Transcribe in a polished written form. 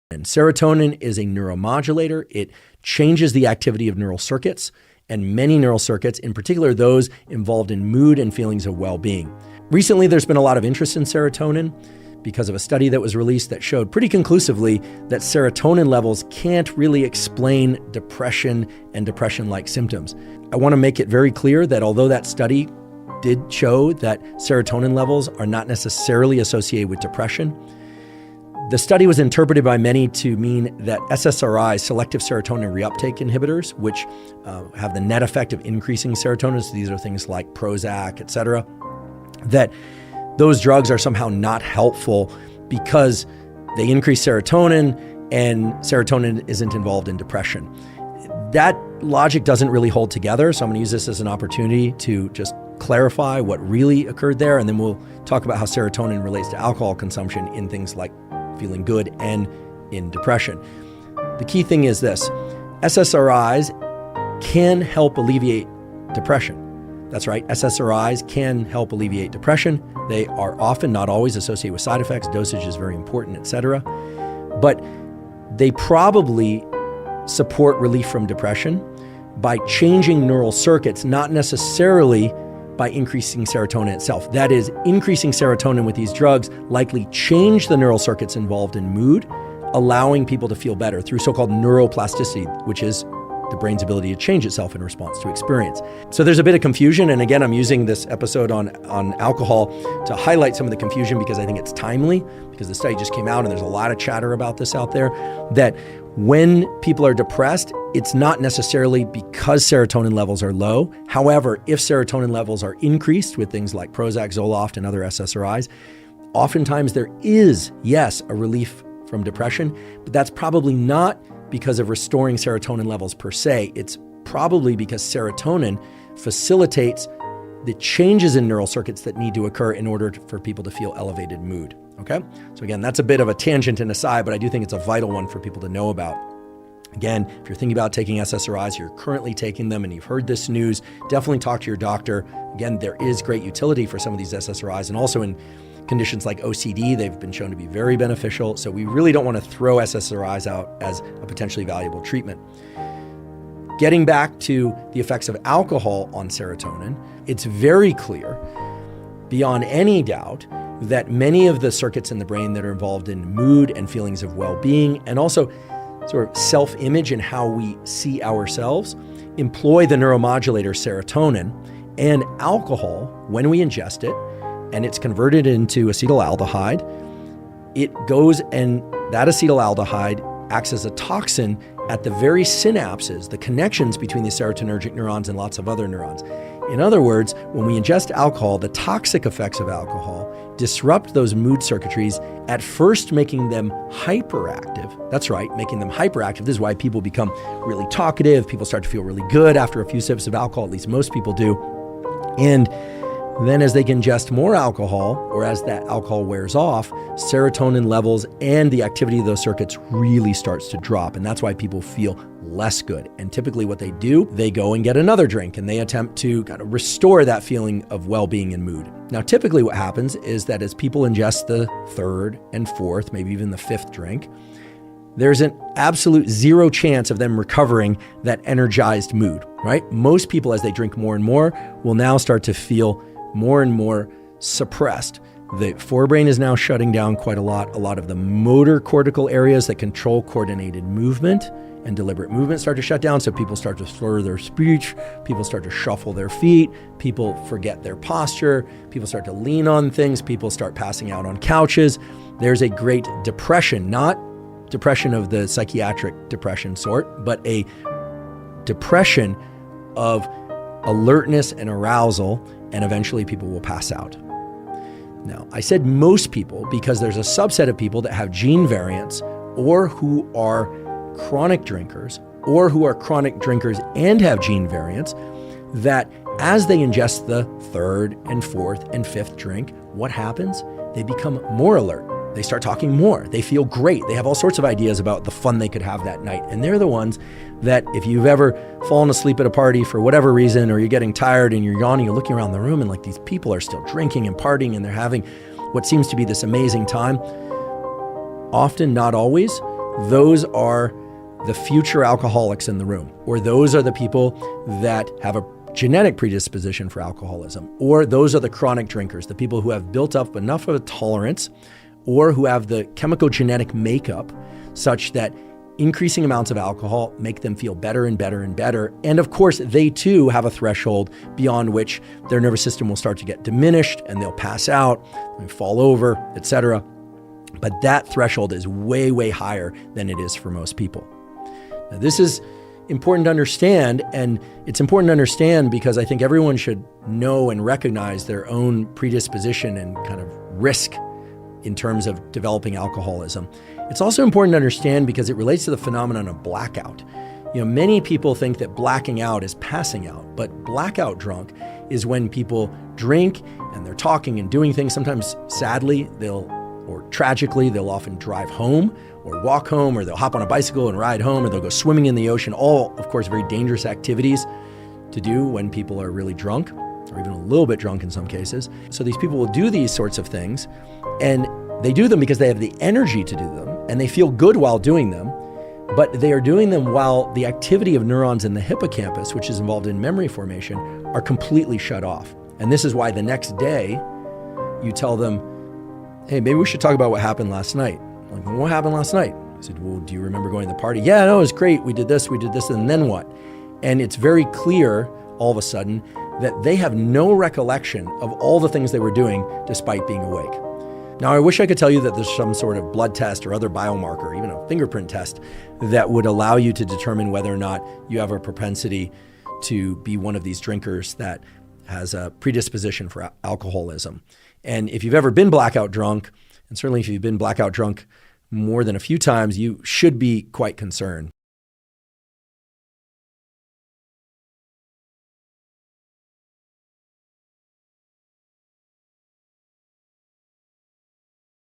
And serotonin is a neuromodulator. It changes the activity of neural circuits, and many neural circuits, in particular those involved in mood and feelings of well-being. Recently, there's been a lot of interest in serotonin because of a study that was released that showed pretty conclusively that serotonin levels can't really explain depression and depression-like symptoms. I want to make it very clear that although that study did show that serotonin levels are not necessarily associated with depression, the study was interpreted by many to mean that SSRIs, selective serotonin reuptake inhibitors, which have the net effect of increasing serotonin, so these are things like Prozac, et cetera, that those drugs are somehow not helpful because they increase serotonin and serotonin isn't involved in depression. That logic doesn't really hold together, so I'm going to use this as an opportunity to just clarify what really occurred there, and then we'll talk about how serotonin relates to alcohol consumption in things like feeling good and in depression. The key thing is this: SSRIs can help alleviate depression. That's right, SSRIs can help alleviate depression. They are often, not always, associated with side effects. Dosage is very important, etc. But they probably support relief from depression by changing neural circuits, not necessarily by increasing serotonin itself. That is, increasing serotonin with these drugs likely change the neural circuits involved in mood, allowing people to feel better through so-called neuroplasticity, which is the brain's ability to change itself in response to experience. So there's a bit of confusion, and again, I'm using this episode on alcohol to highlight some of the confusion because I think it's timely, because the study just came out and there's a lot of chatter about this out there, that when people are depressed, it's not necessarily because serotonin levels are low. However, if serotonin levels are increased with things like Prozac, Zoloft, and other SSRIs, oftentimes there is, yes, a relief from depression, but that's probably not because of restoring serotonin levels per se. It's probably because serotonin facilitates the changes in neural circuits that need to occur in order for people to feel elevated mood. Okay? So again, that's a bit of a tangent and aside, but I do think it's a vital one for people to know about. Again, if you're thinking about taking SSRIs, you're currently taking them and you've heard this news, definitely talk to your doctor. Again, there is great utility for some of these SSRIs, and also in conditions like OCD, they've been shown to be very beneficial. So we really don't want to throw SSRIs out as a potentially valuable treatment. Getting back to the effects of alcohol on serotonin, it's very clear, beyond any doubt, that many of the circuits in the brain that are involved in mood and feelings of well-being, and also sort of self-image and how we see ourselves, employ the neuromodulator serotonin. And alcohol, when we ingest it, and it's converted into acetaldehyde, it goes and that acetaldehyde acts as a toxin at the very synapses, the connections between the serotonergic neurons and lots of other neurons. In other words, when we ingest alcohol, the toxic effects of alcohol disrupt those mood circuitries, at first making them hyperactive. That's right, making them hyperactive. This is why people become really talkative. People start to feel really good after a few sips of alcohol, at least most people do. And then as they ingest more alcohol, or as that alcohol wears off, serotonin levels and the activity of those circuits really starts to drop. And that's why people feel less good. And typically what they do, they go and get another drink and they attempt to kind of restore that feeling of well-being and mood. Now, typically what happens is that as people ingest the third and fourth, maybe even the fifth drink, there's an absolute zero chance of them recovering that energized mood, right? Most people, as they drink more and more, will now start to feel more and more suppressed. The forebrain is now shutting down quite a lot. A lot of the motor cortical areas that control coordinated movement and deliberate movement start to shut down. So people start to slur their speech. People start to shuffle their feet. People forget their posture. People start to lean on things. People start passing out on couches. There's a great depression, not depression of the psychiatric depression sort, but a depression of alertness and arousal, and eventually people will pass out. Now, I said most people because there's a subset of people that have gene variants, or who are chronic drinkers, or who are chronic drinkers and have gene variants, that as they ingest the third and fourth and fifth drink, what happens? They become more alert. They start talking more. They feel great. They have all sorts of ideas about the fun they could have that night. And they're the ones that if you've ever fallen asleep at a party for whatever reason, or you're getting tired and you're yawning, you're looking around the room and like these people are still drinking and partying and they're having what seems to be this amazing time. Often, not always, those are the future alcoholics in the room, or those are the people that have a genetic predisposition for alcoholism, or those are the chronic drinkers, the people who have built up enough of a tolerance or who have the chemical genetic makeup such that increasing amounts of alcohol make them feel better and better and better. And of course, they too have a threshold beyond which their nervous system will start to get diminished and they'll pass out, and fall over, etc. But that threshold is way, way higher than it is for most people. Now, this is important to understand, and it's important to understand because I think everyone should know and recognize their own predisposition and kind of risk in terms of developing alcoholism. It's also important to understand because it relates to the phenomenon of blackout. Many people think that blacking out is passing out, but blackout drunk is when people drink and they're talking and doing things. Sometimes sadly, or tragically, they'll often drive home or walk home, or they'll hop on a bicycle and ride home, or they'll go swimming in the ocean. All, of course, very dangerous activities to do when people are really drunk, or even a little bit drunk in some cases. So these people will do these sorts of things, and they do them because they have the energy to do them, and they feel good while doing them, but they are doing them while the activity of neurons in the hippocampus, which is involved in memory formation, are completely shut off. And this is why the next day you tell them, hey, maybe we should talk about what happened last night. Like, well, what happened last night? I said, well, do you remember going to the party? Yeah, no, it was great. We did this, and then what? And it's very clear all of a sudden that they have no recollection of all the things they were doing despite being awake. Now, I wish I could tell you that there's some sort of blood test or other biomarker, even a fingerprint test, that would allow you to determine whether or not you have a propensity to be one of these drinkers that has a predisposition for alcoholism. And if you've ever been blackout drunk, and certainly if you've been blackout drunk more than a few times, you should be quite concerned.